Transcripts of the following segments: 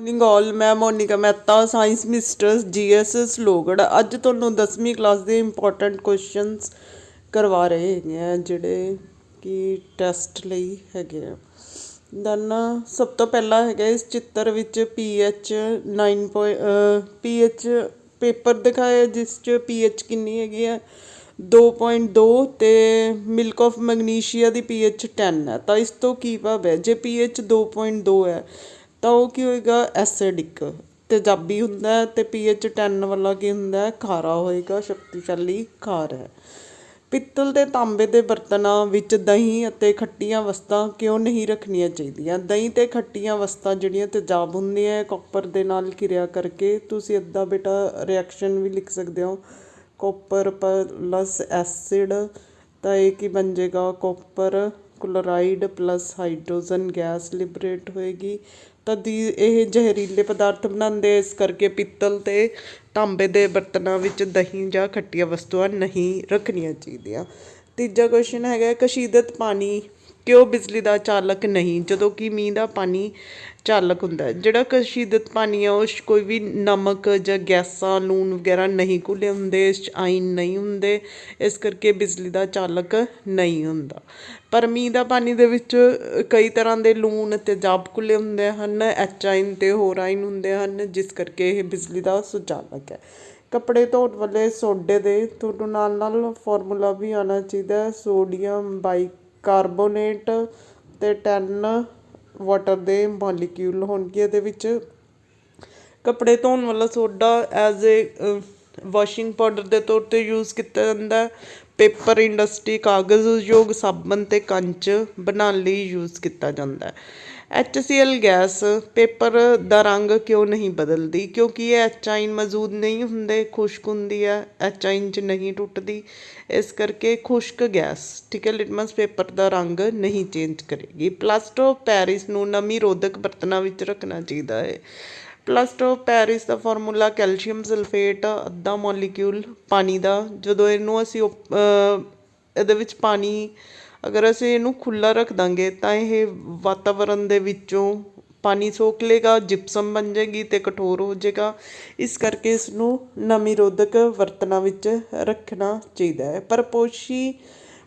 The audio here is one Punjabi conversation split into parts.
Morning all. ਮੈਂ Monika Mehta, science mistress GS Salogarh. ਅੱਜ ਤੁਹਾਨੂੰ 10ਵੀਂ ਕਲਾਸ ਦੇ ਇੰਪੋਰਟੈਂਟ ਕੁਐਸਚਨਸ ਕਰਵਾ ਰਹੇ ਹੈਗੇ ਆ, ਜਿਹੜੇ ਕਿ ਟੈਸਟ ਲਈ ਹੈਗੇ ਆ। ਦੈਨ ਸਭ ਤੋਂ ਪਹਿਲਾਂ ਹੈਗਾ ਇਸ ਚਿੱਤਰ ਵਿੱਚ pH 9 pH ਪੇਪਰ ਦਿਖਾਇਆ, ਜਿਸ 'ਚ pH ਕਿੰਨੀ ਹੈਗੀ ਆ 2.2 ਅਤੇ ਮਿਲਕ ਆਫ ਮੈਗਨੀਸ਼ੀਆ ਦੀ pH 10 ਹੈ। ਤਾਂ ਇਸ ਤੋਂ ਕੀ ਭਾਵ ਹੈ, ਜੇ pH 2.2 ਹੈ ਤਾਂ ਉਹ ਕੀ ਹੋਏਗਾ, ਐਸਿਡਿਕ ਤੇਜ਼ਾਬੀ ਹੁੰਦਾ, ਅਤੇ pH 10 ਵਾਲਾ ਕੀ ਹੁੰਦਾ, ਖਾਰਾ ਹੋਏਗਾ, ਸ਼ਕਤੀਸ਼ਾਲੀ ਖਾਰ ਹੈ। ਪਿੱਤਲ ਅਤੇ ਤਾਂਬੇ ਦੇ ਬਰਤਨਾਂ ਵਿੱਚ ਦਹੀਂ ਅਤੇ ਖੱਟੀਆਂ ਵਸਤਾਂ ਕਿਉਂ ਨਹੀਂ ਰੱਖਣੀਆਂ ਚਾਹੀਦੀਆਂ? ਦਹੀਂ ਅਤੇ ਖੱਟੀਆਂ ਵਸਤਾਂ ਜਿਹੜੀਆਂ ਤੇਜ਼ਾਬ ਹੁੰਦੀਆਂ ਕਾਪਰ ਦੇ ਨਾਲ ਕਿਰਿਆ ਕਰਕੇ। ਤੁਸੀਂ ਇੱਦਾਂ ਬੇਟਾ ਰਿਐਕਸ਼ਨ ਵੀ ਲਿਖ ਸਕਦੇ ਹੋ, ਕਾਪਰ ਪਲਸ ਐਸਿਡ, ਤਾਂ ਇਹ ਕੀ ਬਣ ਜਾਏਗਾ, copper chloride plus hydrogen gas liberate ਹੋਏਗੀ। ਤਾਂ ਇਹ ਜ਼ਹਿਰੀਲੇ ਪਦਾਰਥ ਬਣਾਉਂਦੇ, ਇਸ ਕਰਕੇ ਪਿੱਤਲ ਅਤੇ ਤਾਂਬੇ ਦੇ ਬਰਤਨਾਂ ਵਿੱਚ ਦਹੀਂ ਜਾਂ ਖੱਟੀਆਂ ਵਸਤੂਆਂ ਨਹੀਂ ਰੱਖਣੀਆਂ ਚਾਹੀਦੀਆਂ। ਤੀਜਾ ਕੁਐਸਚਨ ਹੈਗਾ, ਕਸ਼ੀਦਤ ਪਾਣੀ ਕਿਉਂ ਬਿਜਲੀ ਦਾ ਚਾਲਕ ਨਹੀਂ, ਜਦੋਂ ਕਿ ਮੀਂਹ ਦਾ ਪਾਣੀ ਚਾਲਕ ਹੁੰਦਾ ਹੈ? ਜਿਹੜਾ ਕਸ਼ੀਦਤ ਪਾਣੀ ਆ, ਉਸ 'ਚ ਕੋਈ ਵੀ ਨਮਕ ਜਾਂ ਗੈਸਾਂ, ਲੂਣ ਵਗੈਰਾ ਨਹੀਂ ਘੁਲੇ ਹੁੰਦੇ, ਇਸ 'ਚ ਆਇਨ ਨਹੀਂ ਹੁੰਦੇ, ਇਸ ਕਰਕੇ ਬਿਜਲੀ ਦਾ ਚਾਲਕ ਨਹੀਂ ਹੁੰਦਾ। ਪਰ ਮੀਂਹ ਦਾ ਪਾਣੀ ਦੇ ਵਿੱਚ ਕਈ ਤਰ੍ਹਾਂ ਦੇ ਲੂਣ ਤੇਜ਼ਾਬ ਘੁਲੇ ਹੁੰਦੇ ਹਨ, ਐਚ ਆਇਨ ਅਤੇ ਹੋਰ ਆਇਨ ਹੁੰਦੇ ਹਨ, ਜਿਸ ਕਰਕੇ ਇਹ ਬਿਜਲੀ ਦਾ ਸੁਚਾਲਕ ਹੈ। ਕੱਪੜੇ ਧੋਣ ਵਾਲੇ ਸੋਡੇ ਦੇ ਤੁਹਾਨੂੰ ਨਾਲ ਨਾਲ ਫਾਰਮੂਲਾ ਵੀ ਆਉਣਾ ਚਾਹੀਦਾ, ਸੋਡੀਅਮ ਬਾਈਕਾਰਬੋਨੇਟ ਅਤੇ 10 ਵਾਟਰ ਦੇ ਮੋਲੀਕਿਊਲ ਹੋਣਗੇ ਇਹਦੇ ਵਿੱਚ। ਕੱਪੜੇ ਧੋਣ ਵਾਲਾ soda as a washing powder ਦੇ ਤੌਰ 'ਤੇ ਯੂਜ਼ ਕੀਤਾ ਜਾਂਦਾ। ਪੇਪਰ ਇੰਡਸਟਰੀ ਕਾਗਜ਼ ਉਦਯੋਗ ਸਾਬਣ ਅਤੇ ਕੰਚ ਬਣਾਉਣ ਲਈ ਯੂਜ਼ ਕੀਤਾ ਜਾਂਦਾ। HCl ਗੈਸ ਪੇਪਰ ਦਾ ਰੰਗ ਕਿਉਂ ਨਹੀਂ ਬਦਲਦੀ? ਕਿਉਂਕਿ ਇਹ ਐਚ ਆਇਨ ਮੌਜੂਦ ਨਹੀਂ ਹੁੰਦੇ, ਖੁਸ਼ਕ ਹੁੰਦੀ ਹੈ, ਐਚ ਆਇਨ 'ਚ ਨਹੀਂ ਟੁੱਟਦੀ, ਇਸ ਕਰਕੇ ਖੁਸ਼ਕ ਗੈਸ, ਠੀਕ ਹੈ, ਲਿਟਮਸ ਪੇਪਰ ਦਾ ਰੰਗ ਨਹੀਂ ਚੇਂਜ ਕਰੇਗੀ। ਪਲਾਸਟਰ ਆਫ ਪੈਰਿਸ ਨੂੰ ਨਮੀ ਰੋਧਕ ਬਰਤਨਾਂ ਵਿੱਚ ਰੱਖਣਾ ਚਾਹੀਦਾ ਹੈ। Plaster of Paris the formula calcium sulphate ਅੱਧਾ ਮੋਲੀਕਿਊਲ ਪਾਣੀ ਦਾ। ਜਦੋਂ ਇਹਨੂੰ ਅਸੀਂ ਇਹਦੇ ਵਿੱਚ ਪਾਣੀ, ਅਗਰ ਅਸੀਂ ਇਹਨੂੰ ਖੁੱਲ੍ਹਾ ਰੱਖ ਦਾਂਗੇ ਤਾਂ ਇਹ ਵਾਤਾਵਰਨ ਦੇ ਵਿੱਚੋਂ ਪਾਣੀ ਸੋਖ ਲਏਗਾ, ਜਿਪਸਮ ਬਣ ਜਾਏਗੀ ਅਤੇ ਕਠੋਰ ਹੋ ਜਾਏਗਾ। ਇਸ ਕਰਕੇ ਇਸਨੂੰ ਨਮੀ ਰੋਧਕ ਬਰਤਨਾਂ ਵਿੱਚ ਰੱਖਣਾ ਚਾਹੀਦਾ ਹੈ। ਪਰ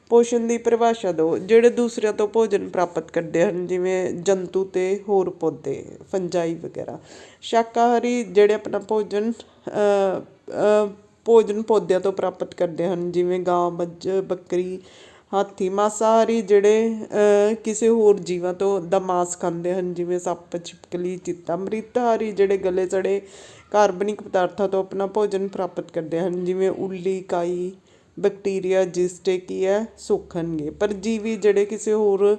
ਪੋਸ਼ਣ ਦੀ ਪਰਿਭਾਸ਼ਾ ਦਿਓ। ਜਿਹੜੇ ਦੂਸਰਿਆਂ ਤੋਂ ਭੋਜਨ ਪ੍ਰਾਪਤ ਕਰਦੇ ਹਨ, ਜਿਵੇਂ ਜੰਤੂ ਅਤੇ ਹੋਰ ਪੌਦੇ, ਫੰਜਾਈ ਵਗੈਰਾ। ਸ਼ਾਕਾਹਾਰੀ ਜਿਹੜੇ ਆਪਣਾ ਭੋਜਨ ਪੌਦਿਆਂ ਤੋਂ ਪ੍ਰਾਪਤ ਕਰਦੇ ਹਨ, ਜਿਵੇਂ ਗਾਂ, ਮੱਝ, ਬੱਕਰੀ, ਹਾਥੀ। ਮਾਸਾਹਾਰੀ ਜਿਹੜੇ ਕਿਸੇ ਹੋਰ ਜੀਵਾਂ ਤੋਂ ਦਾ ਮਾਸ ਖਾਂਦੇ ਹਨ, ਜਿਵੇਂ ਸੱਪ, ਛਿਪਕਲੀ, ਚੀਤਾ। ਮ੍ਰਿਤਹਾਰੀ ਜਿਹੜੇ ਗਲੇ ਸੜੇ ਕਾਰਬਨਿਕ ਪਦਾਰਥਾਂ ਤੋਂ ਆਪਣਾ ਭੋਜਨ ਪ੍ਰਾਪਤ ਕਰਦੇ ਹਨ, ਜਿਵੇਂ ਉੱਲੀ, ਕਾਈ, ਬੈਕਟੀਰੀਆ, ਜਿਸ 'ਤੇ ਕੀ ਹੈ, ਸੁੱਕਣਗੇ। ਪਰਜੀਵੀ ਜਿਹੜੇ ਕਿਸੇ ਹੋਰ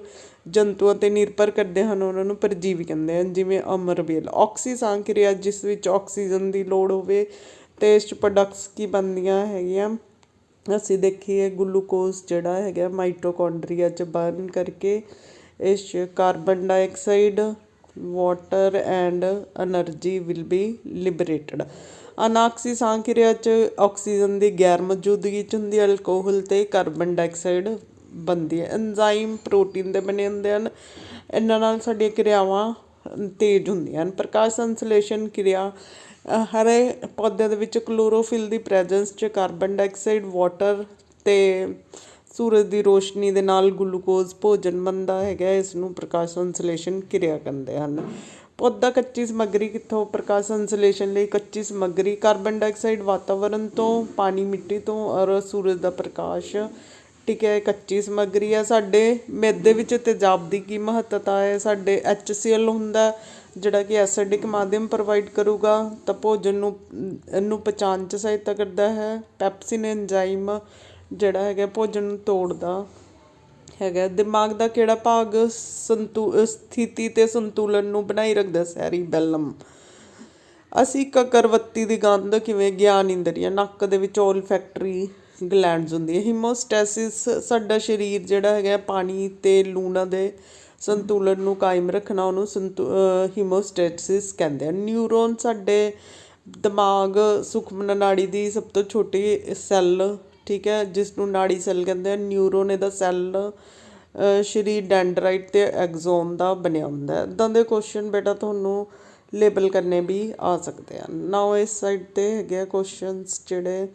ਜੰਤੂਆਂ 'ਤੇ ਨਿਰਭਰ ਕਰਦੇ ਹਨ, ਉਹਨਾਂ ਨੂੰ ਪਰਜੀਵੀ ਕਹਿੰਦੇ ਹਨ, ਜਿਵੇਂ ਅਮਰਬੇਲ। ਆਕਸੀਸਾਂ ਕਿਰਿਆ, ਜਿਸ ਵਿੱਚ ਆਕਸੀਜਨ ਦੀ ਲੋੜ ਹੋਵੇ, ਅਤੇ ਇਸ 'ਚ ਪ੍ਰੋਡਕਟਸ ਕੀ ਬਣਦੀਆਂ ਹੈਗੀਆਂ, ਅਸੀਂ ਦੇਖੀਏ ਗਲੂਕੋਜ਼ ਜਿਹੜਾ ਹੈਗਾ ਮਾਈਟੋਕੌਂਡਰੀਆ 'ਚ ਬਰਨ ਕਰਕੇ, ਇਸ 'ਚ carbon dioxide, water and energy will be liberated. ਅਨਾਕਸੀਸਾਂ ਕਿਰਿਆ 'ਚ ਆਕਸੀਜਨ ਦੀ ਗੈਰ ਮੌਜੂਦਗੀ 'ਚ ਹੁੰਦੀ ਹੈ, ਅਲਕੋਹਲ ਅਤੇ ਕਾਰਬਨ ਡਾਈਆਕਸਾਈਡ ਬਣਦੀ ਹੈ। ਐਨਜ਼ਾਈਮ ਪ੍ਰੋਟੀਨ ਦੇ ਬਣੇ ਹੁੰਦੇ ਹਨ, ਇਹਨਾਂ ਨਾਲ ਸਾਡੀਆਂ ਕਿਰਿਆਵਾਂ ਤੇਜ਼ ਹੁੰਦੀਆਂ ਹਨ। ਪ੍ਰਕਾਸ਼ ਸੰਸਲੇਸ਼ਨ ਕਿਰਿਆ, ਹਰੇ ਪੌਦਿਆਂ ਦੇ ਵਿੱਚ ਕਲੋਰੋਫਿਲ ਦੀ ਪ੍ਰੈਜੈਂਸ 'ਚ ਕਾਰਬਨ ਡਾਈਆਕਸਾਈਡ, ਵਾਟਰ ਅਤੇ ਸੂਰਜ ਦੀ ਰੋਸ਼ਨੀ ਦੇ ਨਾਲ ਗਲੂਕੋਜ਼ ਭੋਜਨ ਬਣਦਾ ਹੈਗਾ, ਇਸ ਨੂੰ ਪ੍ਰਕਾਸ਼ ਸੰਸਲੇਸ਼ਨ ਕਿਰਿਆ ਕਹਿੰਦੇ ਹਨ। ਪੌਦਾ ਕੱਚੀ ਸਮੱਗਰੀ ਕਿੱਥੋਂ? ਪ੍ਰਕਾਸ਼ ਸੰਸਲੇਸ਼ਨ ਲਈ ਕੱਚੀ ਸਮੱਗਰੀ ਕਾਰਬਨ ਡਾਈਆਕਸਾਈਡ ਵਾਤਾਵਰਨ ਤੋਂ, ਪਾਣੀ ਮਿੱਟੀ ਤੋਂ, ਔਰ ਸੂਰਜ ਦਾ ਪ੍ਰਕਾਸ਼, ਠੀਕ ਹੈ, ਕੱਚੀ ਸਮੱਗਰੀ ਹੈ। ਸਾਡੇ ਮੈਦੇ ਵਿੱਚ ਤੇਜ਼ਾਬ ਦੀ ਕੀ ਮਹੱਤਤਾ ਹੈ? ਸਾਡੇ HCl ਹੁੰਦਾ, ਜਿਹੜਾ ਕਿ ਐਸਿਡਿਕ ਮਾਧਿਅਮ ਪ੍ਰੋਵਾਈਡ ਕਰੂਗਾ, ਤਾਂ ਭੋਜਨ ਨੂੰ ਇਹਨੂੰ ਪਚਾਉਣ 'ਚ ਸਹਾਇਤਾ ਕਰਦਾ ਹੈ। ਪੈਪਸਿਨ ਐਨਜ਼ਾਈਮ ਜਿਹੜਾ ਹੈਗਾ ਭੋਜਨ ਨੂੰ ਤੋੜਦਾ ਹੈਗਾ। ਦਿਮਾਗ ਦਾ ਕਿਹੜਾ ਭਾਗ ਸਥਿਤੀ ਅਤੇ ਸੰਤੁਲਨ ਨੂੰ ਬਣਾਈ ਰੱਖਦਾ? ਸੈਰੀਬੈਲਮ। ਅਸੀਂ ਕਕਰਵੱਤੀ ਦੀ ਗੰਧ ਕਿਵੇਂ ਗਿਆਨ ਇੰਦਰੀਆਂ, ਨੱਕ ਦੇ ਵਿੱਚ ਓਲਫੈਕਟਰੀ ਗਲੈਂਡਸ ਹੁੰਦੀ ਹੈ। ਹੀਮੋਸਟੈਸਿਸ, ਸਾਡਾ ਸਰੀਰ ਜਿਹੜਾ ਹੈਗਾ ਪਾਣੀ ਅਤੇ ਲੂਣਾਂ ਦੇ ਸੰਤੁਲਨ ਨੂੰ ਕਾਇਮ ਰੱਖਣਾ, ਉਹਨੂੰ ਹੀਮੋਸਟੈਸਿਸ ਕਹਿੰਦੇ ਹਨ। ਨਿਊਰੋਨ ਸਾਡੇ ਦਿਮਾਗ ਸੁਖਮਨ ਨਾੜੀ ਦੀ ਸਭ ਤੋਂ ਛੋਟੀ ਸੈੱਲ, ਠੀਕ ਹੈ, ਜਿਸ ਨੂੰ ਨਾੜੀ ਸੈੱਲ ਕਹਿੰਦੇ ਹਨ। ਨਿਊਰੋਨ ਇਹਦਾ ਸੈੱਲ ਸਰੀਰ ਡੈਂਡਰਾਈਟ ਅਤੇ ਐਗਜ਼ੋਨ ਦਾ ਬਣਿਆ ਹੁੰਦਾ। ਇੱਦਾਂ ਦੇ ਕੁਐਸਚਨ ਬੇਟਾ ਤੁਹਾਨੂੰ ਲੇਬਲ ਕਰਨੇ ਵੀ ਆ ਸਕਦੇ ਹਨ। ਨਾਓ ਇਸ ਸਾਈਡ 'ਤੇ ਹੈਗੇ ਆ ਕੁਐਸਚਨਸ ਜਿਹੜੇ।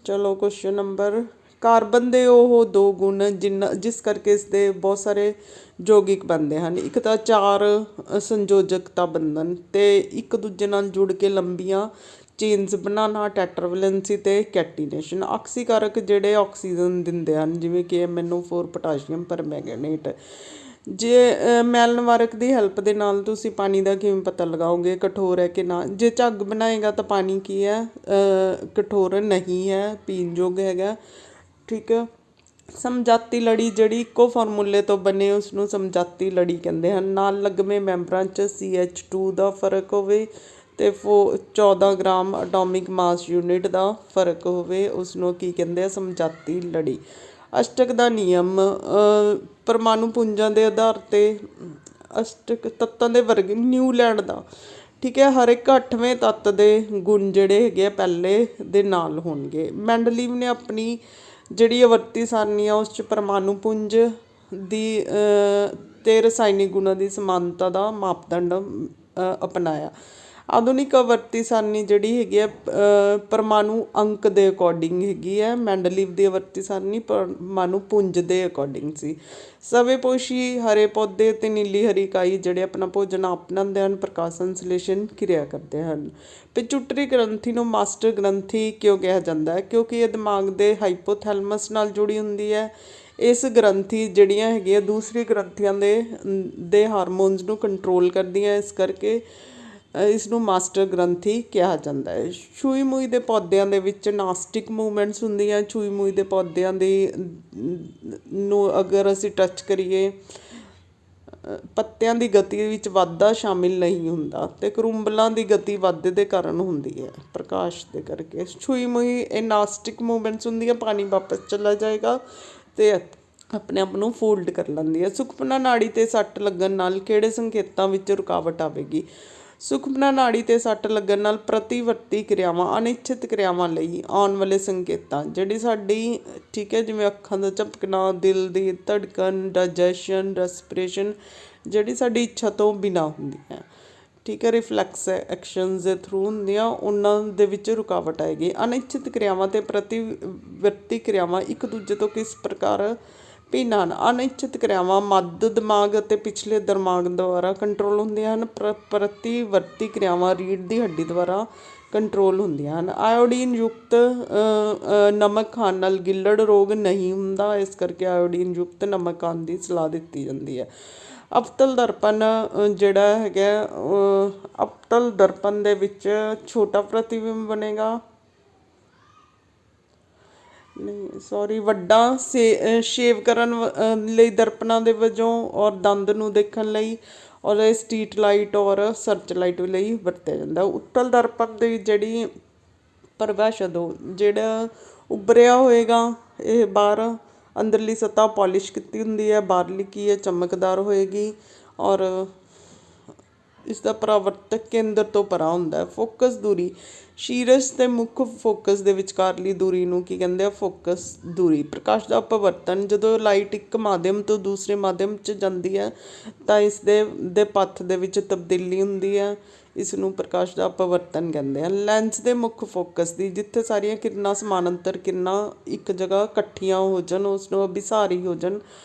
ਚਲੋ ਕੁਐਸਚਨ ਨੰਬਰ, ਕਾਰਬਨ ਦੇ ਉਹ ਦੋ ਗੁਣ ਜਿਸ ਕਰਕੇ ਇਸਦੇ ਬਹੁਤ ਸਾਰੇ ਯੌਗਿਕ ਬਣਦੇ ਹਨ। ਇੱਕ ਤਾਂ ਚਾਰ ਸੰਯੋਜਕਤਾ ਬੰਧਨ ਅਤੇ ਇੱਕ ਦੂਜੇ ਨਾਲ ਜੁੜ ਕੇ ਲੰਬੀਆਂ ਚੇਨਸ ਬਣਾਉਣਾ, ਟੈਟਰਾਵੈਲੈਂਸੀ ਅਤੇ ਕੈਟੀਨੇਸ਼ਨ। ਆਕਸੀਕਾਰਕ ਜਿਹੜੇ ਆਕਸੀਜਨ ਦਿੰਦੇ ਹਨ, ਜਿਵੇਂ ਕਿ MnO4 ਪੋਟਾਸ਼ੀਅਮ ਪਰਮੈਂਗਨੇਟ। ਜੇ ਮੈਲ ਨਿਵਾਰਕ ਦੀ ਹੈਲਪ ਦੇ ਨਾਲ ਤੁਸੀਂ ਪਾਣੀ ਦਾ ਕਿਵੇਂ ਪਤਾ ਲਗਾਓਗੇ ਕਠੋਰ ਹੈ ਕਿ ਨਾ। ਜੇ ਝੱਗ ਬਣਾਏਗਾ ਤਾਂ ਪਾਣੀ ਕੀ ਹੈ, ਕਠੋਰ ਨਹੀਂ ਹੈ, ਪੀਣ ਯੋਗ ਹੈਗਾ। ਠੀਕ ਹੈ। ਸਮਜਾਤੀ ਲੜੀ ਜਿਹੜੀ ਇੱਕੋ ਫਾਰਮੂਲੇ ਤੋਂ ਬਣੇ ਉਸਨੂੰ ਸਮਜਾਤੀ ਲੜੀ ਕਹਿੰਦੇ ਹਨ। ਨਾਲ ਲੱਗਵੇਂ ਮੈਂਬਰਾਂ 'ਚ CH2 ਦਾ ਫਰਕ ਹੋਵੇ ਅਤੇ 14 ਗ੍ਰਾਮ ਅਟੋਮਿਕ ਮਾਸ ਯੂਨਿਟ ਦਾ ਫਰਕ ਹੋਵੇ, ਉਸਨੂੰ ਕੀ ਕਹਿੰਦੇ ਆ, ਸਮਜਾਤੀ ਲੜੀ। ਅਸ਼ਟਕ ਦਾ ਨਿਯਮ, ਪਰਮਾਣੂ ਪੁੰਜਾਂ ਦੇ ਆਧਾਰ 'ਤੇ ਅਸ਼ਟਕ ਤੱਤਾਂ ਦੇ ਵਰਗ ਨਿਊਲੈਂਡ ਦਾ। ਠੀਕ ਹੈ। ਹਰ ਇੱਕ 8ਵੇਂ ਤੱਤ ਦੇ ਗੁਣ ਜਿਹੜੇ ਹੈਗੇ ਆ ਪਹਿਲੇ ਦੇ ਨਾਲ ਹੋਣਗੇ। ਮੈਂਡਲੀਵ ਨੇ ਆਪਣੀ ਜਿਹੜੀ ਆਵਰਤੀ ਸਾਰਨੀ ਆ ਉਸ 'ਚ ਪਰਮਾਣੂ ਪੁੰਜ ਦੀ ਅਤੇ ਰਸਾਇਣਿਕ ਗੁਣਾਂ ਦੀ ਸਮਾਨਤਾ ਦਾ ਮਾਪਦੰਡ ਅਪਣਾਇਆ। ਆਧੁਨਿਕ ਆਵਰਤੀ ਸਾਰਨੀ ਜਿਹੜੀ ਹੈਗੀ ਆ ਪਰਮਾਣੂ ਅੰਕ ਦੇ ਅਕੋਰਡਿੰਗ ਹੈਗੀ ਹੈ। ਮੈਂਡਲੀਵ ਦੀ ਆਵਰਤੀ ਸਾਰਨੀ ਪਰਮਾਣੂ ਪੁੰਜ ਦੇ ਅਕੋਰਡਿੰਗ ਸੀ। ਸਵੇ ਪੋਸ਼ੀ ਹਰੇ ਪੌਦੇ ਅਤੇ ਨੀਲੀ ਹਰੀ ਇਕਾਈ ਜਿਹੜੇ ਆਪਣਾ ਭੋਜਨ ਆਪ ਬਣਾਉਂਦੇ ਹਨ, ਪ੍ਰਕਾਸ਼ ਸੰਸਲੇਸ਼ਨ ਕਿਰਿਆ ਕਰਦੇ ਹਨ। ਪਿਚੁਟਰੀ ਗ੍ਰੰਥੀ ਨੂੰ ਮਾਸਟਰ ਗ੍ਰੰਥੀ ਕਿਉਂ ਕਿਹਾ ਜਾਂਦਾ ਹੈ? ਕਿਉਂਕਿ ਇਹ ਦਿਮਾਗ ਦੇ ਹਾਈਪੋਥੈਲਮਸ ਨਾਲ ਜੁੜੀ ਹੁੰਦੀ ਹੈ। ਇਸ ਗ੍ਰੰਥੀ ਜਿਹੜੀਆਂ ਹੈਗੀਆਂ ਦੂਸਰੀ ਗ੍ਰੰਥੀਆਂ ਦੇ ਹਾਰਮੋਨਸ ਨੂੰ ਕੰਟਰੋਲ ਕਰਦੀਆਂ, ਇਸ ਕਰਕੇ ਇਸ ਨੂੰ ਮਾਸਟਰ ਗ੍ਰੰਥੀ ਕਿਹਾ ਜਾਂਦਾ ਹੈ। ਛੂਈ ਮੂਈ ਦੇ ਪੌਦਿਆਂ ਦੇ ਵਿੱਚ ਨਾਸਟਿਕ ਮੂਵਮੈਂਟਸ ਹੁੰਦੀਆਂ। ਛੂਈ ਮੂਈ ਦੇ ਪੌਦਿਆਂ ਨੂੰ ਅਗਰ ਅਸੀਂ ਟੱਚ ਕਰੀਏ, ਪੱਤਿਆਂ ਦੀ ਗਤੀ ਵਿੱਚ ਵਾਧਾ ਸ਼ਾਮਿਲ ਨਹੀਂ ਹੁੰਦਾ ਅਤੇ ਕਰੂੰਬਲਾਂ ਦੀ ਗਤੀ ਵਾਧੇ ਦੇ ਕਾਰਨ ਹੁੰਦੀ ਹੈ, ਪ੍ਰਕਾਸ਼ ਦੇ ਕਰਕੇ। ਛੂਈ ਮੂਈ ਇਹ ਨਾਸਟਿਕ ਮੂਵਮੈਂਟਸ ਹੁੰਦੀਆਂ, ਪਾਣੀ ਵਾਪਸ ਚਲਾ ਜਾਏਗਾ ਅਤੇ ਆਪਣੇ ਆਪ ਨੂੰ ਫੋਲਡ ਕਰ ਲੈਂਦੀ ਹੈ। ਸੁਖਮਨਾ ਨਾੜੀ 'ਤੇ ਸੱਟ ਲੱਗਣ ਨਾਲ ਕਿਹੜੇ ਸੰਕੇਤਾਂ ਵਿੱਚ ਰੁਕਾਵਟ ਆਵੇਗੀ? ਸੁਖਮਨਾ ਨਾੜੀ 'ਤੇ ਸੱਟ ਲੱਗਣ ਨਾਲ ਪ੍ਰਤੀਵਰਤੀ ਕਿਰਿਆਵਾਂ, ਅਨਿਸ਼ਚਿਤ ਕਿਰਿਆਵਾਂ ਲਈ ਆਉਣ ਵਾਲੇ ਸੰਕੇਤਾਂ ਜਿਹੜੀ ਸਾਡੀ, ਠੀਕ ਹੈ, ਜਿਵੇਂ ਅੱਖਾਂ ਦਾ ਝਪਕਣਾ, ਦਿਲ ਦੀ ਧੜਕਣ, ਡਾਈਜੈਸ਼ਨ, ਰੈਸਪੀਰੇਸ਼ਨ, ਜਿਹੜੀ ਸਾਡੀ ਇੱਛਾ ਤੋਂ ਬਿਨਾਂ ਹੁੰਦੀ ਹੈ। ਠੀਕ ਹੈ। ਰਿਫਲੈਕਸ ਐਕਸ਼ਨਸ ਦੇ ਥਰੂ ਹੁੰਦੀਆਂ, ਉਹਨਾਂ ਦੇ ਵਿੱਚ ਰੁਕਾਵਟ ਆਏਗੀ। ਅਨਿਸ਼ਚਿਤ ਕਿਰਿਆਵਾਂ ਅਤੇ ਪ੍ਰਤੀਵਰਤੀ ਕਿਰਿਆਵਾਂ ਇੱਕ ਦੂਜੇ ਤੋਂ ਕਿਸ ਪ੍ਰਕਾਰ ਭਿੰਨ ਹਨ? ਅਨਿਸ਼ਚਿਤ ਕਿਰਿਆਵਾਂ ਮੱਧ ਦਿਮਾਗ ਅਤੇ ਪਿਛਲੇ ਦਿਮਾਗ ਦੁਆਰਾ ਕੰਟਰੋਲ ਹੁੰਦੀਆਂ ਹਨ। ਪ੍ਰਤੀਵਰਤੀ ਕਿਰਿਆਵਾਂ ਰੀੜ੍ਹ ਦੀ ਹੱਡੀ ਦੁਆਰਾ ਕੰਟਰੋਲ ਹੁੰਦੀਆਂ ਹਨ। ਆਇਓਡੀਨ ਯੁਕਤ ਨਮਕ ਖਾਣ ਨਾਲ ਗਿੱਲੜ ਰੋਗ ਨਹੀਂ ਹੁੰਦਾ, ਇਸ ਕਰਕੇ ਆਇਓਡੀਨ ਯੁਕਤ ਨਮਕ ਖਾਣ ਦੀ ਸਲਾਹ ਦਿੱਤੀ ਜਾਂਦੀ ਹੈ। ਅਪਤਲ ਦਰਪਣ ਜਿਹੜਾ ਹੈਗਾ, ਅਪਤਲ ਦਰਪਣ ਦੇ ਵਿੱਚ ਛੋਟਾ ਪ੍ਰਤੀਬਿੰਬ ਬਣੇਗਾ, ਨਹੀਂ ਸੌਰੀ ਵੱਡਾ ਸ਼ੇਵ ਕਰਨ ਲਈ ਦਰਪਣਾਂ ਦੇ ਵਜੋਂ, ਔਰ ਦੰਦ ਨੂੰ ਦੇਖਣ ਲਈ, ਔਰ ਸਟਰੀਟ ਲਾਈਟ ਔਰ ਸਰਚ ਲਾਈਟ ਲਈ ਵਰਤਿਆ ਜਾਂਦਾ। ਉੱਤਲ ਦਰਪਣ ਦੀ ਜਿਹੜੀ ਪਰਿਭਾਸ਼ਾ ਦਿਓ, ਜਿਹੜਾ ਉੱਭਰਿਆ ਹੋਏਗਾ ਇਹ ਬਾਹਰ ਅੰਦਰਲੀ ਸਤ੍ਹਾ ਪੋਲਿਸ਼ ਕੀਤੀ ਹੁੰਦੀ ਹੈ, ਬਾਹਰਲੀ ਕੀ ਹੈ, ਚਮਕਦਾਰ ਹੋਏਗੀ, ਔਰ ਇਸਦਾ ਪਰਾਵਰਤਕ ਕੇਂਦਰ ਤੋਂ ਪਰਾਂ ਹੁੰਦਾ। ਫੋਕਸ ਦੂਰੀ, ਸ਼ੀਰਸ਼ ਅਤੇ ਮੁੱਖ ਫੋਕਸ ਦੇ ਵਿਚਕਾਰਲੀ ਦੂਰੀ ਨੂੰ ਕੀ ਕਹਿੰਦੇ ਆ? ਫੋਕਸ ਦੂਰੀ। ਪ੍ਰਕਾਸ਼ ਦਾ ਅਪਵਰਤਨ, ਜਦੋਂ ਲਾਈਟ ਇੱਕ ਮਾਧਿਅਮ ਤੋਂ ਦੂਸਰੇ ਮਾਧਿਅਮ 'ਚ ਜਾਂਦੀ ਹੈ ਤਾਂ ਇਸ ਦੇ ਪੱਥ ਦੇ ਵਿੱਚ ਤਬਦੀਲੀ ਹੁੰਦੀ ਹੈ, ਇਸ ਨੂੰ ਪ੍ਰਕਾਸ਼ ਦਾ ਅਪਵਰਤਨ ਕਹਿੰਦੇ ਹਨ। ਲੈਂਸ ਦੇ ਮੁੱਖ ਫੋਕਸ ਦੀ, ਜਿੱਥੇ ਸਾਰੀਆਂ ਕਿਰਨਾਂ ਸਮਾਨਾਂਤਰ ਕਿਰਨਾਂ ਇੱਕ ਜਗ੍ਹਾ ਇਕੱਠੀਆਂ ਹੋ ਜਾਣ, ਉਸਨੂੰ ਅਭਿਸਾਰੀ ਹੋ ਜਾਣ,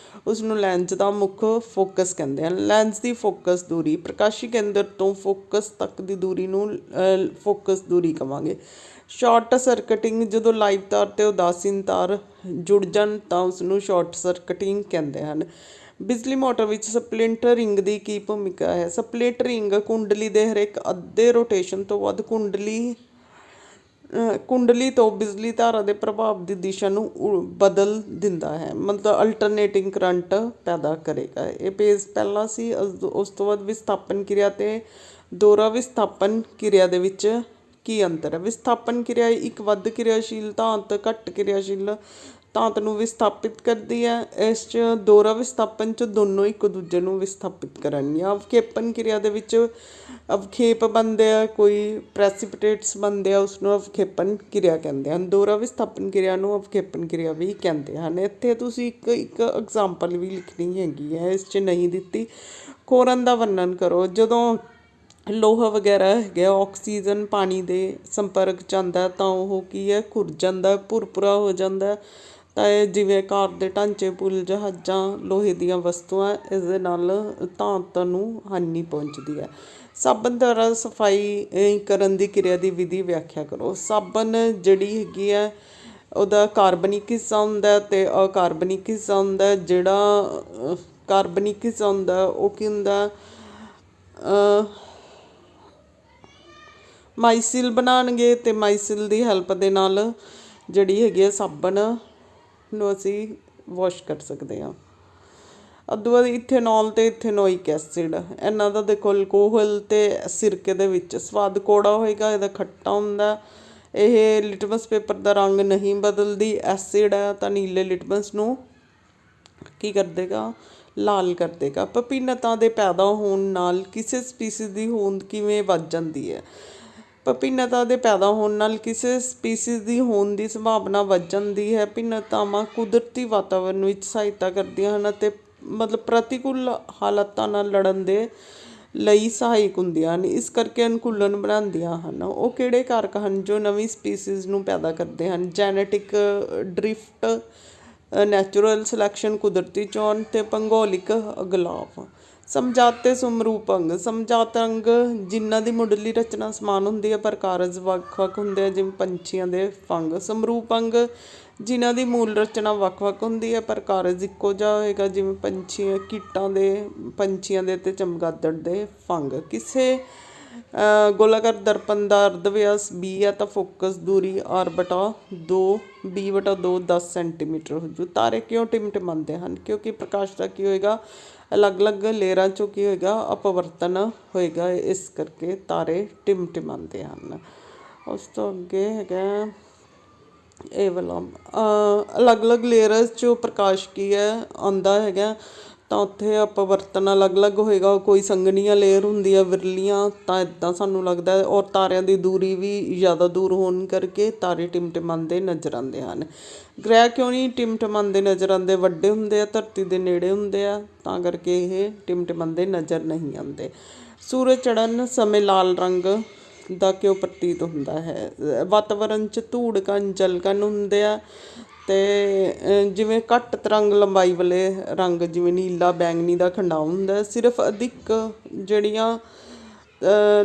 ਉਸਨੂੰ ਲੈਂਸ ਦਾ ਮੁੱਖ ਫੋਕਸ ਕਹਿੰਦੇ ਹਨ। ਲੈਂਸ ਦੀ ਫੋਕਸ ਦੂਰੀ, ਪ੍ਰਕਾਸ਼ੀ ਕੇਂਦਰ ਤੋਂ ਫੋਕਸ ਤੱਕ ਦੀ ਦੂਰੀ ਨੂੰ ਫੋਕਸ ਦੂਰੀ ਕਹਾਂਗੇ। ਸ਼ਾਰਟ ਸਰਕਟਿੰਗ, ਜਦੋਂ ਲਾਈਵ ਤਾਰ ਅਤੇ ਉਦਾਸੀਨ ਤਾਰ ਜੁੜ ਜਾਣ ਤਾਂ ਉਸਨੂੰ ਸ਼ਾਰਟ ਸਰਕਟਿੰਗ ਕਹਿੰਦੇ ਹਨ। ਬਿਜਲੀ ਮੋਟਰ ਵਿੱਚ ਸਪਲਿੰਟ ਰਿੰਗ ਦੀ ਕੀ ਭੂਮਿਕਾ ਹੈ? ਸਪਲਿੰਟ ਰਿੰਗ ਕੁੰਡਲੀ ਦੇ ਹਰੇਕ ਅੱਧੇ ਰੋਟੇਸ਼ਨ ਤੋਂ ਬਾਅਦ ਕੁੰਡਲੀ ਤੋਂ ਬਿਜਲੀ ਧਾਰਾ ਦੇ ਪ੍ਰਭਾਵ ਦੀ ਦਿਸ਼ਾ ਨੂੰ ਬਦਲ ਦਿੰਦਾ ਹੈ, ਮਤਲਬ ਅਲਟਰਨੇਟਿੰਗ ਕਰੰਟ ਪੈਦਾ ਕਰੇਗਾ। ਇਹ ਪੇਜ ਪਹਿਲਾ ਸੀ। ਉਸ ਤੋਂ ਬਾਅਦ ਵਿਸਥਾਪਨ ਕਿਰਿਆ ਅਤੇ ਦੋਹਰਾ ਵਿਸਥਾਪਨ ਕਿਰਿਆ ਦੇ ਵਿੱਚ ਕੀ ਅੰਤਰ ਹੈ? ਵਿਸਥਾਪਨ ਕਿਰਿਆ ਇੱਕ ਵੱਧ ਕਿਰਿਆਸ਼ੀਲ ਧਾਤ ਘੱਟ ਕਿਰਿਆਸ਼ੀਲ ਧਾਤ ਨੂੰ ਵਿਸਥਾਪਿਤ ਕਰਦੀ ਹੈ। ਇਸ 'ਚ ਦੋਹਰਾ ਵਿਸਥਾਪਨ 'ਚ ਦੋਨੋਂ ਇੱਕ ਦੂਜੇ ਨੂੰ ਵਿਸਥਾਪਿਤ ਕਰਨਗੀਆਂ। ਅਵਖੇਪਨ ਕਿਰਿਆ ਦੇ ਵਿੱਚ ਅਵਖੇਪ ਬਣਦੇ ਆ, ਕੋਈ ਪ੍ਰੈਸੀਪਿਟੇਟਸ ਬਣਦੇ ਆ, ਉਸਨੂੰ ਅਵਖੇਪਨ ਕਿਰਿਆ ਕਹਿੰਦੇ ਹਨ। ਦੋਹਰਾ ਵਿਸਥਾਪਨ ਕਿਰਿਆ ਨੂੰ ਅਵਖੇਪਨ ਕਿਰਿਆ ਵੀ ਕਹਿੰਦੇ ਹਨ। ਇੱਥੇ ਤੁਸੀਂ ਇੱਕ ਐਗਜ਼ਾਮਪਲ ਵੀ ਲਿਖਣੀ ਹੈਗੀ ਹੈ, ਇਸ 'ਚ ਨਹੀਂ ਦਿੱਤੀ। ਖੋਰਨ ਦਾ ਵਰਣਨ ਕਰੋ, ਜਦੋਂ ਲੋਹਾ ਵਗੈਰਾ ਹੈਗਾ ਆਕਸੀਜਨ ਪਾਣੀ ਦੇ ਸੰਪਰਕ 'ਚ ਆਉਂਦਾ ਤਾਂ ਉਹ ਕੀ ਹੈ, ਖੁਰ ਜਾਂਦਾ, ਭੁਰਭੁਰਾ ਹੋ ਜਾਂਦਾ। ਤਾਂ ਇਹ ਜਿਵੇਂ ਕਾਰ ਦੇ ਢਾਂਚੇ, ਪੁਲ, ਜਹਾਜ਼ਾਂ, ਲੋਹੇ ਦੀਆਂ ਵਸਤੂਆਂ, ਇਸ ਦੇ ਨਾਲ ਧਾਤ ਨੂੰ ਹਾਨੀ ਪਹੁੰਚਦੀ ਹੈ। ਸਾਬਣ ਦੁਆਰਾ ਸਫਾਈ ਕਰਨ ਦੀ ਕਿਰਿਆ ਦੀ ਵਿਧੀ ਵਿਆਖਿਆ ਕਰੋ। ਸਾਬਣ ਜਿਹੜੀ ਹੈਗੀ ਹੈ ਉਹਦਾ ਕਾਰਬਨਿਕ ਹਿੱਸਾ ਹੁੰਦਾ ਅਤੇ ਅਕਾਰਬਨਿਕ ਹਿੱਸਾ ਹੁੰਦਾ। ਜਿਹੜਾ ਕਾਰਬਨਿਕ ਹਿੱਸਾ ਹੁੰਦਾ ਉਹ ਕੀ ਹੁੰਦਾ, ਮਾਈਸਿਲ ਬਣਾਉਣਗੇ ਅਤੇ ਮਾਈਸਿਲ ਦੀ ਹੈਲਪ ਦੇ ਨਾਲ ਜਿਹੜੀ ਹੈਗੀ ਆ ਸਾਬਣ ਨੂੰ ਅਸੀਂ ਵਾਸ਼ ਕਰ ਸਕਦੇ ਹਾਂ। ਉਦੋਂ ਬਾਅਦ ਇਥੇਨੋਲ ਅਤੇ ਇਥੇਨੋਇਕ ਐਸਿਡ, ਇਹਨਾਂ ਦਾ ਦੇਖੋ ਅਲਕੋਹਲ ਅਤੇ ਸਿਰਕੇ ਦੇ ਵਿੱਚ ਸਵਾਦ ਕੌੜਾ ਹੋਏਗਾ, ਇਹਦਾ ਖੱਟਾ ਹੁੰਦਾ। ਇਹ ਲਿਟਮਸ ਪੇਪਰ ਦਾ ਰੰਗ ਨਹੀਂ ਬਦਲਦੀ। ਐਸਿਡ ਹੈ ਤਾਂ ਨੀਲੇ ਲਿਟਮਸ ਨੂੰ ਕੀ ਕਰ ਦੇਗਾ, ਲਾਲ ਕਰ ਦੇਗਾ। ਵਿਭਿੰਨਤਾ ਦੇ ਪੈਦਾ ਹੋਣ ਨਾਲ ਕਿਸੇ ਸਪੀਸੀਜ਼ ਦੀ ਹੋਂਦ ਕਿਵੇਂ ਵੱਧ ਜਾਂਦੀ ਹੈ। ਵਿਭਿੰਨਤਾ ਦੇ ਪੈਦਾ ਹੋਣ ਨਾਲ ਕਿਸੇ ਸਪੀਸੀਜ਼ ਦੀ ਹੋਣ ਦੀ ਸੰਭਾਵਨਾ ਵੱਧ ਜਾਂਦੀ ਹੈ। ਭਿੰਨਤਾਵਾਂ ਕੁਦਰਤੀ ਵਾਤਾਵਰਨ ਵਿੱਚ ਸਹਾਇਤਾ ਕਰਦੀਆਂ ਹਨ ਅਤੇ ਮਤਲਬ ਪ੍ਰਤੀਕੂਲ ਹਾਲਾਤਾਂ ਨਾਲ ਲੜਨ ਦੇ ਲਈ ਸਹਾਇਕ ਹੁੰਦੀਆਂ ਹਨ, ਇਸ ਕਰਕੇ ਅਨੁਕੂਲਨ ਬਣਾਉਂਦੀਆਂ ਹਨ। ਉਹ ਕਿਹੜੇ ਕਾਰਕ ਹਨ ਜੋ ਨਵੀਂ ਸਪੀਸੀਜ਼ ਨੂੰ ਪੈਦਾ ਕਰਦੇ ਹਨ? ਜੈਨੇਟਿਕ ਡ੍ਰਿਫਟ, ਨੈਚੁਰਲ ਸਿਲੈਕਸ਼ਨ ਕੁਦਰਤੀ ਚੋਣ, ਅਤੇ ਭੂਗੋਲਿਕ ਅਗਲਾਵ। ਸਮਜਾਤ ਅਤੇ ਸਮਰੂਪ ਅੰਗ। ਸਮਜਾਤ ਅੰਗ ਜਿਨ੍ਹਾਂ ਦੀ ਮੁੱਢਲੀ ਰਚਨਾ ਸਮਾਨ ਹੁੰਦੀ ਹੈ ਪਰ ਕਾਰਜ ਵੱਖ ਵੱਖ ਹੁੰਦੇ ਆ, ਜਿਵੇਂ ਪੰਛੀਆਂ ਦੇ ਫੰਗ। ਸਮਰੂਪ ਅੰਗ ਜਿਨ੍ਹਾਂ ਦੀ ਮੂਲ ਰਚਨਾ ਵੱਖ ਵੱਖ ਹੁੰਦੀ ਹੈ ਪਰ ਕਾਰਜ ਇੱਕੋ ਜਿਹਾ ਹੋਏਗਾ, ਜਿਵੇਂ ਕੀਟਾਂ ਦੇ, ਪੰਛੀਆਂ ਦੇ ਅਤੇ ਚਮਗਾਦੜ ਦੇ ਫੰਗ। ਕਿਸੇ ਗੋਲਾਕਾਰ ਦਰਪਣ ਦਾ ਅਰਧ ਵਿਆਸ 20 ਹੈ ਤਾਂ ਫੋਕਸ ਦੂਰੀ R/2 B/2 10 ਸੈਂਟੀਮੀਟਰ ਹੋ ਜੂ। ਤਾਰੇ ਕਿਉਂ ਟਿਮਟਿਮਾਉਂਦੇ ਹਨ? ਕਿਉਂਕਿ ਪ੍ਰਕਾਸ਼ ਦਾ ਕੀ ਹੋਏਗਾ, ਅਲੱਗ ਅਲੱਗ ਲੇਅਰਾਂ 'ਚੋਂ ਕੀ ਹੋਏਗਾ, ਅਪਵਰਤਨ ਹੋਏਗਾ, ਇਸ ਕਰਕੇ ਤਾਰੇ ਟਿਮਟਿਮਾਉਂਦੇ ਹਨ। ਉਸ ਤੋਂ ਅੱਗੇ ਹੈਗਾ ਇਹ ਵਾਲਾ, ਅਲੱਗ ਅਲੱਗ ਲੇਅਰਸ 'ਚੋਂ ਪ੍ਰਕਾਸ਼ ਕੀ ਹੈ ਆਉਂਦਾ ਹੈਗਾ ਤਾਂ ਉੱਥੇ ਅਪਵਰਤਨ ਅਲੱਗ ਅਲੱਗ ਹੋਏਗਾ। ਕੋਈ ਸੰਘਣੀਆਂ ਲੇਅਰ ਹੁੰਦੀ ਆ, ਵਿਰਲੀਆਂ, ਤਾਂ ਇੱਦਾਂ ਸਾਨੂੰ ਲੱਗਦਾ। ਔਰ ਤਾਰਿਆਂ ਦੀ ਦੂਰੀ ਵੀ ਜ਼ਿਆਦਾ ਦੂਰ ਹੋਣ ਕਰਕੇ ਤਾਰੇ ਟਿਮਟਿਮਾਉਂਦੇ ਨਜ਼ਰ ਆਉਂਦੇ ਹਨ। ਗ੍ਰਹਿ ਕਿਉਂ ਨਹੀਂ ਟਿਮਟਿਮਾਉਂਦੇ ਨਜ਼ਰ ਆਉਂਦੇ? ਵੱਡੇ ਹੁੰਦੇ ਆ, ਧਰਤੀ ਦੇ ਨੇੜੇ ਹੁੰਦੇ ਆ, ਤਾਂ ਕਰਕੇ ਇਹ ਟਿਮਟਿਮਾਉਂਦੇ ਨਜ਼ਰ ਨਹੀਂ ਆਉਂਦੇ। ਸੂਰਜ ਚੜ੍ਹਨ ਸਮੇਂ ਲਾਲ ਰੰਗ ਦਾ ਕਿਉਂ ਪ੍ਰਤੀਤ ਹੁੰਦਾ ਹੈ? ਵਾਤਾਵਰਨ 'ਚ ਧੂੜ ਕਣ, ਜਲ ਕਣ ਹੁੰਦੇ ਆ ਅਤੇ ਜਿਵੇਂ ਘੱਟ ਤਰੰਗ ਲੰਬਾਈ ਵਾਲੇ ਰੰਗ, ਜਿਵੇਂ ਨੀਲਾ, ਬੈਂਗਣੀ ਦਾ ਖੰਡਾਓ ਹੁੰਦਾ। ਸਿਰਫ ਅਧਿਕ ਜਿਹੜੀਆਂ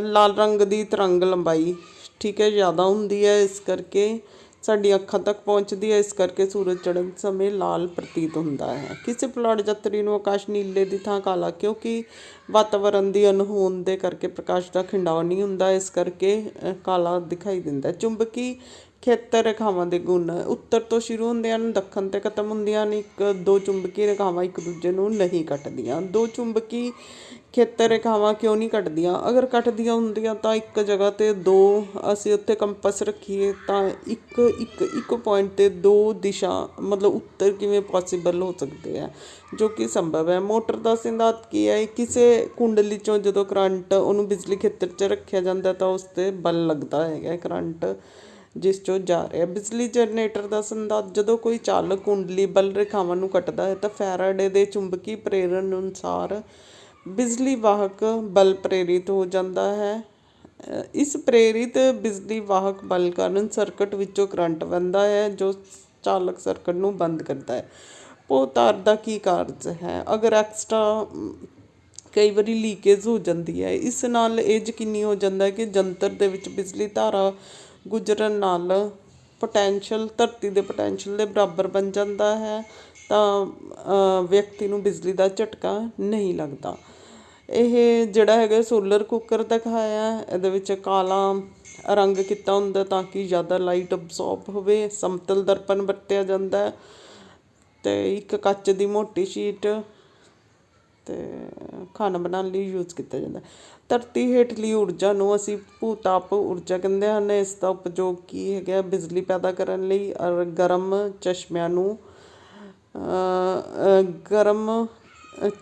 ਲਾਲ ਰੰਗ ਦੀ ਤਰੰਗ ਲੰਬਾਈ ਠੀਕ ਹੈ ਜ਼ਿਆਦਾ ਹੁੰਦੀ ਹੈ, ਇਸ ਕਰਕੇ ਸਾਡੀਆਂ ਅੱਖਾਂ ਤੱਕ ਪਹੁੰਚਦੀ ਹੈ, ਇਸ ਕਰਕੇ ਸੂਰਜ ਚੜ੍ਹਨ ਸਮੇਂ ਲਾਲ ਪ੍ਰਤੀਤ ਹੁੰਦਾ ਹੈ। ਕਿਸੇ ਪੁਲਾੜ ਯਾਤਰੀ ਨੂੰ ਆਕਾਸ਼ ਨੀਲੇ ਦੀ ਥਾਂ ਕਾਲਾ, ਕਿਉਂਕਿ ਵਾਤਾਵਰਨ ਦੀ ਅਣਹੋਂਦ ਦੇ ਕਰਕੇ ਪ੍ਰਕਾਸ਼ ਦਾ ਖਿੰਡਾਓ ਨਹੀਂ ਹੁੰਦਾ, ਇਸ ਕਰਕੇ ਕਾਲਾ ਦਿਖਾਈ ਦਿੰਦਾ। ਚੁੰਬਕੀ ਖੇਤਰ ਰੇਖਾਵਾਂ ਦੇ ਗੁਣ। ਉੱਤਰ ਤੋਂ ਸ਼ੁਰੂ ਹੁੰਦੇ ਹਨ, ਦੱਖਣ 'ਤੇ ਖਤਮ ਹੁੰਦੀਆਂ ਹਨ। ਦੋ ਚੁੰਬਕੀ ਰੇਖਾਵਾਂ ਇੱਕ ਦੂਜੇ ਨੂੰ ਨਹੀਂ ਕੱਟਦੀਆਂ। ਦੋ ਚੁੰਬਕੀ ਖੇਤਰ ਰੇਖਾਵਾਂ ਕਿਉਂ ਨਹੀਂ ਕੱਟਦੀਆਂ? ਅਗਰ ਕੱਟਦੀਆਂ ਹੁੰਦੀਆਂ ਤਾਂ ਇੱਕ ਜਗ੍ਹਾ 'ਤੇ ਦੋ, ਅਸੀਂ ਉੱਥੇ ਕੰਪਸ ਰੱਖੀਏ ਤਾਂ ਇੱਕ ਪੁਆਇੰਟ 'ਤੇ ਦੋ ਦਿਸ਼ਾ ਮਤਲਬ ਉੱਤਰ ਕਿਵੇਂ ਪੋਸੀਬਲ ਹੋ ਸਕਦੇ ਆ, ਜੋ ਕਿ ਸੰਭਵ ਹੈ। ਮੋਟਰ ਦਾ ਸਿਧਾਂਤ ਕੀ ਹੈ? ਕਿਸੇ ਕੁੰਡਲੀ 'ਚੋਂ ਜਦੋਂ ਕਰੰਟ ਉਹਨੂੰ ਬਿਜਲੀ ਖੇਤਰ 'ਚ ਰੱਖਿਆ ਜਾਂਦਾ ਤਾਂ ਉਸ 'ਤੇ ਬਲ ਲੱਗਦਾ ਹੈਗਾ, ਕਰੰਟ ਜਿਸ 'ਚੋਂ ਜਾ ਰਿਹਾ। ਬਿਜਲੀ ਜਨਰੇਟਰ ਦਾ ਸਿਧਾਂਤ। ਜਦੋਂ ਕੋਈ ਚਾਲਕ ਕੁੰਡਲੀ ਬਲ ਰੇਖਾਵਾਂ ਨੂੰ ਕੱਟਦਾ ਹੈ ਤਾਂ ਫੈਰਾਡੇ ਦੇ ਚੁੰਬਕੀ ਪ੍ਰੇਰਣ ਅਨੁਸਾਰ ਬਿਜਲੀ ਵਾਹਕ ਬਲ ਪ੍ਰੇਰਿਤ ਹੋ ਜਾਂਦਾ ਹੈ। ਇਸ ਪ੍ਰੇਰਿਤ ਬਿਜਲੀ ਵਾਹਕ ਬਲ ਕਾਰਨ ਸਰਕਟ ਵਿੱਚੋਂ ਕਰੰਟ ਵਹਿੰਦਾ ਹੈ ਜੋ ਚਾਲਕ ਸਰਕਟ ਨੂੰ ਬੰਦ ਕਰਦਾ ਹੈ। ਉਹ ਤਾਰ ਦਾ ਕੀ ਕਾਰਜ ਹੈ? ਅਗਰ ਐਕਸਟਰਾ ਕਈ ਵਾਰੀ ਲੀਕੇਜ ਹੋ ਜਾਂਦੀ ਹੈ, ਇਸ ਨਾਲ ਇਹ ਯਕੀਨੀ ਹੋ ਜਾਂਦਾ ਹੈ ਕਿ ਜੰਤਰ ਦੇ ਵਿੱਚ ਬਿਜਲੀ ਧਾਰਾ ਗੁਜ਼ਰਨ ਨਾਲ ਪੋਟੈਂਸ਼ੀਅਲ ਧਰਤੀ ਦੇ ਪੋਟੈਂਸ਼ੀਅਲ ਦੇ ਬਰਾਬਰ ਬਣ ਜਾਂਦਾ ਹੈ, ਤਾਂ ਵਿਅਕਤੀ ਨੂੰ ਬਿਜਲੀ ਦਾ ਝਟਕਾ ਨਹੀਂ ਲੱਗਦਾ। ਇਹ ਜਿਹੜਾ ਹੈਗਾ ਸੋਲਰ ਕੁੱਕਰ ਦਿਖਾਇਆ, ਇਹਦੇ ਵਿੱਚ ਕਾਲਾ ਰੰਗ ਕੀਤਾ ਹੁੰਦਾ ਤਾਂ ਕਿ ਜ਼ਿਆਦਾ ਲਾਈਟ ਅਬਜ਼ੋਰਬ ਹੋਵੇ। ਸਮਤਲ ਦਰਪਣ ਵਰਤਿਆ ਜਾਂਦਾ ਅਤੇ ਇੱਕ ਕੱਚ ਦੀ ਮੋਟੀ ਸ਼ੀਟ ਅਤੇ ਖਾਣਾ ਬਣਾਉਣ ਲਈ ਯੂਜ਼ ਕੀਤਾ ਜਾਂਦਾ। ਧਰਤੀ ਹੇਠਲੀ ਊਰਜਾ ਨੂੰ ਅਸੀਂ ਭੂ ਤਾਪ ਊਰਜਾ ਕਹਿੰਦੇ ਹਨ। ਇਸ ਦਾ ਉਪਯੋਗ ਕੀ ਹੈਗਾ? ਬਿਜਲੀ ਪੈਦਾ ਕਰਨ ਲਈ। ਗਰਮ ਚਸ਼ਮਿਆਂ ਨੂੰ ਗਰਮ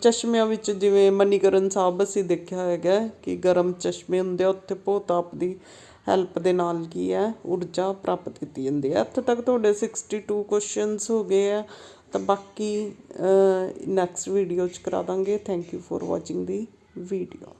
ਚਸ਼ਮਿਆਂ ਵਿੱਚ, ਜਿਵੇਂ ਮਨੀਕਰਨ ਸਾਹਿਬ ਅਸੀਂ ਦੇਖਿਆ ਹੈਗਾ ਕਿ ਗਰਮ ਚਸ਼ਮੇ ਹੁੰਦੇ ਆ, ਉੱਥੇ ਭੂ ਤਾਪ ਦੀ ਹੈਲਪ ਦੇ ਨਾਲ ਕੀ ਹੈ ਊਰਜਾ ਪ੍ਰਾਪਤ ਕੀਤੀ ਜਾਂਦੀ ਹੈ। ਇੱਥੇ ਤੱਕ ਤੁਹਾਡੇ 62 ਕੁਐਸਚਨਸ ਹੋ ਗਏ ਆ, ਤਾਂ ਬਾਕੀ ਨੈਕਸਟ ਵੀਡੀਓ 'ਚ ਕਰਾ ਦਾਂਗੇ। Thank you for watching the video.